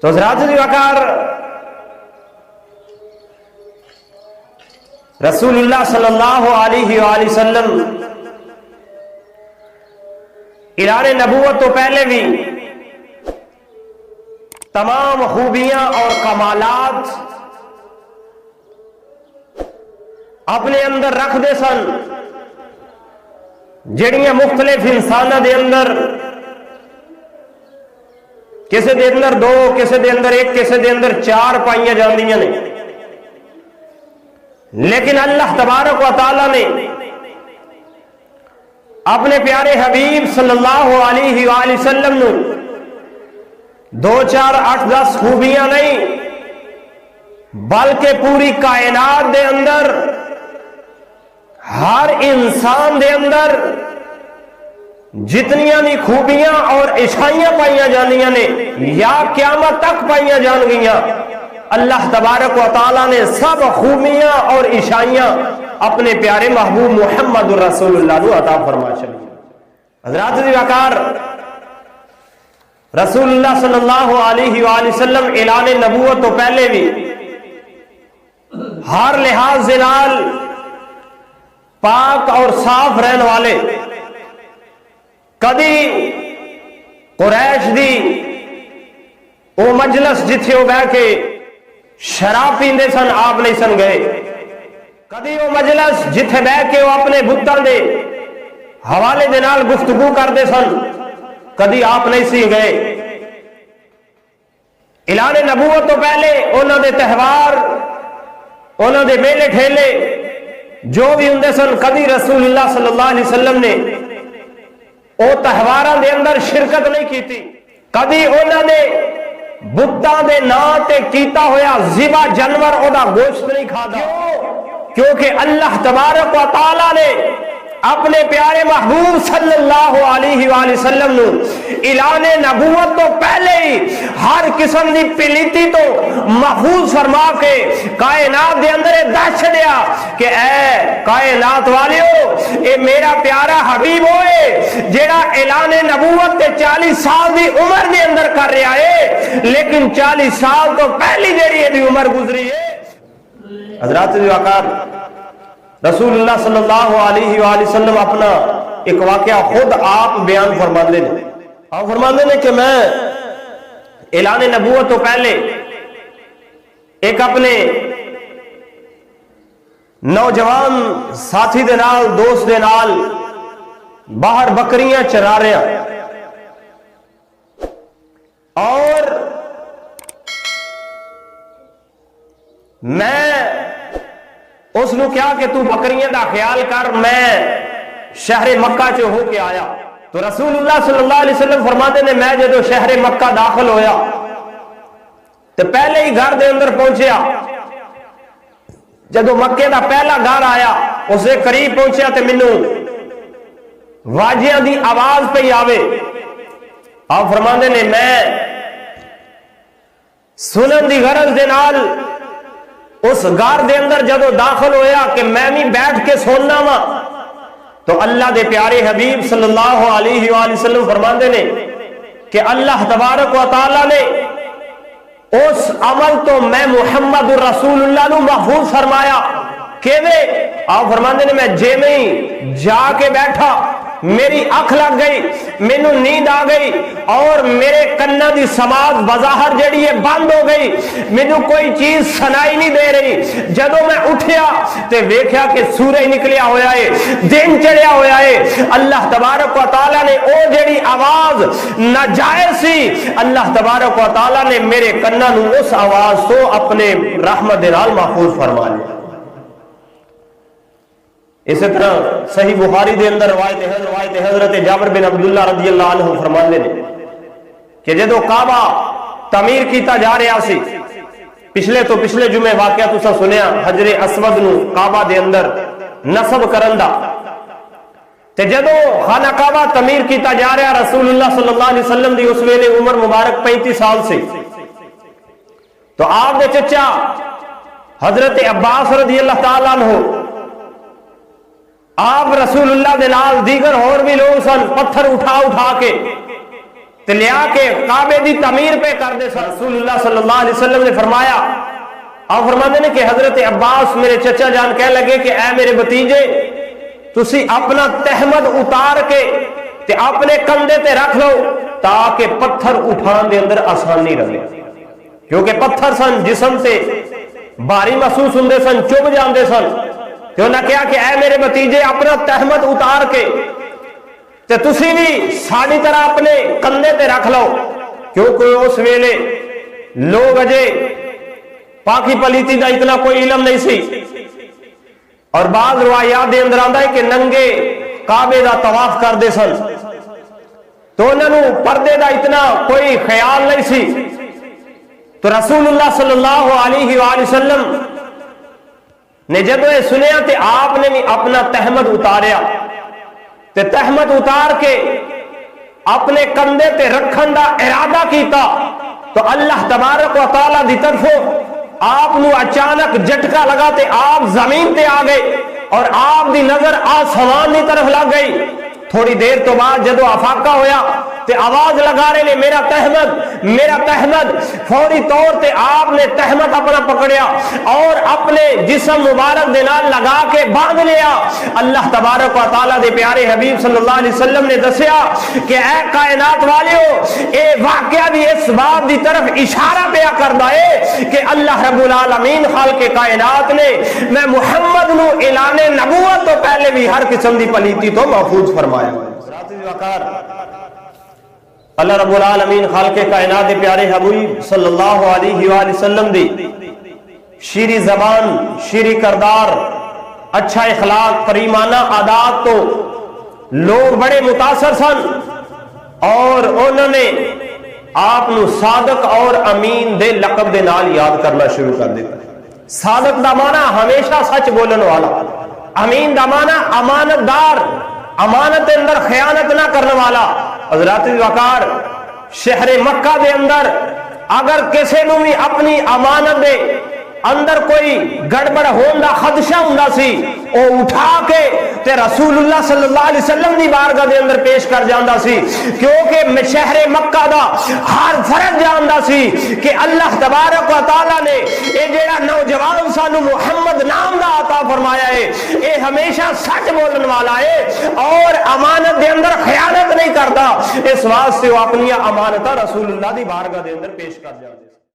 تو حضرات وقار رسول اللہ صلی اللہ علیہ وآلہ وسلم اعلان نبوت تو پہلے بھی تمام خوبیاں اور کمالات اپنے اندر رکھ دے سن جڑیاں مختلف انساناں دے اندر کسے دے اندر دو، کسے دے اندر ایک، کسے دے اندر چار پائیاں جاندیاں نے، لیکن اللہ تبارک و تعالی نے اپنے پیارے حبیب صلی اللہ علیہ وآلہ وسلم نو 2 4 8 10 خوبیاں نہیں بلکہ پوری کائنات دے اندر ہر انسان دے اندر جتنیاں بھی خوبیاں اور اچھائیاں پائیاں جانیاں نے یا قیامت تک پائیاں جان گئیاں، اللہ تبارک و تعالیٰ نے سب خوبیاں اور عشائیاں اپنے پیارے محبوب محمد رسول اللہ کو عطا فرما چلی۔ حضرات وقار رسول اللہ صلی اللہ علیہ وآلہ وسلم اعلان نبوت تو پہلے بھی ہر لحاظ سے نال پاک اور صاف رہن والے، کدی قریش دی او مجلس جتھے وہ بہ کے شراب پیندے سن آپ نہیں سن گئے، کدی وہ مجلس جتھے بہ کے وہ اپنے بتاں دے حوالے دے نال گفتگو کردے سن کدی آپ نہیں سی گئے۔ اعلان نبوت تو پہلے انہوں دے تہوار، انہوں دے میلے ٹھیلے جو بھی ہوں سن، کدی رسول اللہ صلی اللہ علیہ وسلم نے او تہواراں دے اندر شرکت نہیں کیتی، کدی انہوں نے بتاں دے نام تے کیتا ہویا ذبح جانور او دا گوشت نہیں کھادا، کیونکہ اللہ تبارک و تعالی نے اپنے پیارے محبوب صلی اللہ علیہ وآلہ وسلم نو اعلان نبوت تو پہلے ہی ہر قسم دی پلیتی تو محفوظ فرما کے کائنات دے اندر دس دیا کہ اے کائنات والیو، اے میرا پیارا حبیب ہوئے جیڑا اعلان نبوت تے 40 سال دی عمر دے اندر کر رہا ہے، لیکن 40 سال تو پہلی جیڑی ہے دی عمر گزری ہے۔ حضرات وقار رسول اللہ صلی اللہ علیہ وآلہ وسلم اپنا ایک واقعہ خود آپ بیان فرماندے نے، آپ فرماندے نے کہ میں اعلان نبوت تو پہلے ایک اپنے نوجوان ساتھی دے نال، دوست دے نال باہر بکریاں چرا رہا اور میں اس نے کیا کہ تو بکریاں دا خیال کر، میں شہر مکہ چ ہو کے آیا۔ تو رسول اللہ صلی اللہ علیہ وسلم فرماتے نے میں جدو شہر مکہ داخل ہویا تو پہلے ہی گھر دے اندر پہنچیا، جدو مکے دا پہلا گھر آیا اس دے قریب پہنچیا تو مینوں واجیاں دی آواز پہ آوے، آپ فرماتے نے میں سنن دی غرض دے نال اس گھر دے اندر جدو داخل ہویا کہ میں بھی بیٹھ کے سننا وا، تو اللہ دے پیارے حبیب صلی اللہ علیہ وآلہ وسلم فرماندے نے کہ اللہ تبارک و تعالی نے اس عمل تو میں محمد رسول اللہ نو محفوظ فرمایا کہ آپ فرماندے نے میں جے میں جا کے بیٹھا میری اکھ لگ گئی، مینوں نیند آ گئی اور میرے کنا دی سماعت بظاہر جڑی ہے بند ہو گئی، مینوں کوئی چیز سنائی نہیں دے رہی۔ جدوں میں اٹھیا تے ویکھیا کہ سورج نکلیا ہویا ہے، دن چڑھیا ہویا ہے، اللہ تبارک و تعالی نے او جڑی آواز ناجائز سی، اللہ تبارک و تعالی نے میرے کنا نو اس آواز تو اپنے رحمت دے نال محفوظ فرما لیا۔ اسی طرح صحیح بخاری دے اندر روایت حضرت جابر بن عبداللہ رضی اللہ عنہ فرماندے نے کہ جدو کعبہ تعمیر کیتا جا رہا سی، پچھلے جمعے واقعہ تسا سنیا حجر اسود نو کعبہ دے اندر نصب کرن دا، تے جدو خانہ کعبہ تعمیر کیتا جا رہا رسول اللہ صلی اللہ علیہ وسلم دی اس ویلے عمر مبارک 35 سال سے، تو آپ دے چچا حضرت عباس رضی اللہ تعالیٰ عنہ آپ رسول اللہ دے نال دیگر اور بھی لوگ سن پتھر اٹھا کے تے لیا کے کعبے دی تعمیر پہ کر دے سن۔ رسول اللہ صلی اللہ علیہ وسلم نے فرمایا، آپ فرماتے ہیں کہ حضرت عباس میرے چچا جان کہہ لگے کہ اے میرے بھتیجے، تسی اپنا تہمد اتار کے تے اپنے کندھے تے رکھ لو تاکہ پتھر اٹھان دے اندر آسانی رہے، کیونکہ پتھر سن جسم تے بھاری محسوس ہوندے سن، چبھ جاندے سن۔ تے انہاں کہا کہ اے میرے بھتیجے اپنا تہمد اتار کے تے تسی بھی ساری طرح اپنے کندھے تے رکھ لو، کیونکہ اس ویلے لوگ اجے پاکی پلیتی دا اتنا کوئی علم نہیں سی، اور بعض روایات دے اندر آندا ہے کہ ننگے کعبے دا طواف کر دے سن، تو انہاں نوں پردے دا اتنا کوئی خیال نہیں سی۔ تو رسول اللہ صلی اللہ علیہ وآلہ وسلم نے جب یہ سنیا تے آپ نے بھی اپنا تہمد اتاریا تے تہمد اتار کے اپنے کندھے تے رکھن دا ارادہ کیتا، تو اللہ تبارک و تعالی دی طرفوں آپ نو اچانک جھٹکا لگا تے آپ زمین تے آ گئے اور آپ دی نظر آسمان کی طرف لگ گئی۔ تھوڑی دیر تو بعد جدو افاقہ ہویا تے آواز لگا رہے نے میرا تہمد میرا تہمد، فوری طور تے آپ نے تہمد اپنا پکڑیا اور اپنے جسم مبارک دے نال لگا کے باندھ لیا۔ اللہ تبارک و تعالی دے پیارے حبیب صلی اللہ علیہ وسلم نے دسیا کہ اے کائنات والیو، اے واقعہ بھی اس بات دی طرف اشارہ پیا کردا ہے کہ اللہ رب العالمین خالق کائنات نے میں محمد نو اعلان نبوت تو پہلے بھی ہر قسم دی پلیتی تو محفوظ فرمایا۔ اللہ رب العالمین خالق کائنات دے پیارے حبیب صلی اللہ علیہ وآلہ وسلم دی شیریں زبان، شیریں کردار، اچھا اخلاق، کریمانہ عادات تو لوگ بڑے متاثر سن، اور انہوں نے آپ نو صادق اور امین دے لقب دے نال یاد کرنا شروع کر دیتا ہے۔ صادق دا معنی ہمیشہ سچ بولن والا، امین دا معنی امانت دار، امانت اندر خیانت نہ کرنے والا۔ حضرات وقار، شہر مکہ دے اندر اگر کسی نو بھی اپنی امانت دے اندر کوئی گڑبڑ ہون دا خدشہ ہوندا سی، او اٹھا کے تے رسول اللہ صلی اللہ علیہ وسلم دی بارگاہ دے اندر پیش کر جاندا سی، کیونکہ شہر مکہ دا ہر فرد جاندا سی کہ اللہ تبارک و تعالی نے اے جڑا نوجوان سانو محمد نام دا عطا فرمایا ہے، اے ہمیشہ سچ بولن والا ہے اور امانت دے اندر خیانت نہیں کردا، اس واسطے وہ اپنی امانتاں رسول اللہ دی بارگاہ دے اندر پیش کر جاندے۔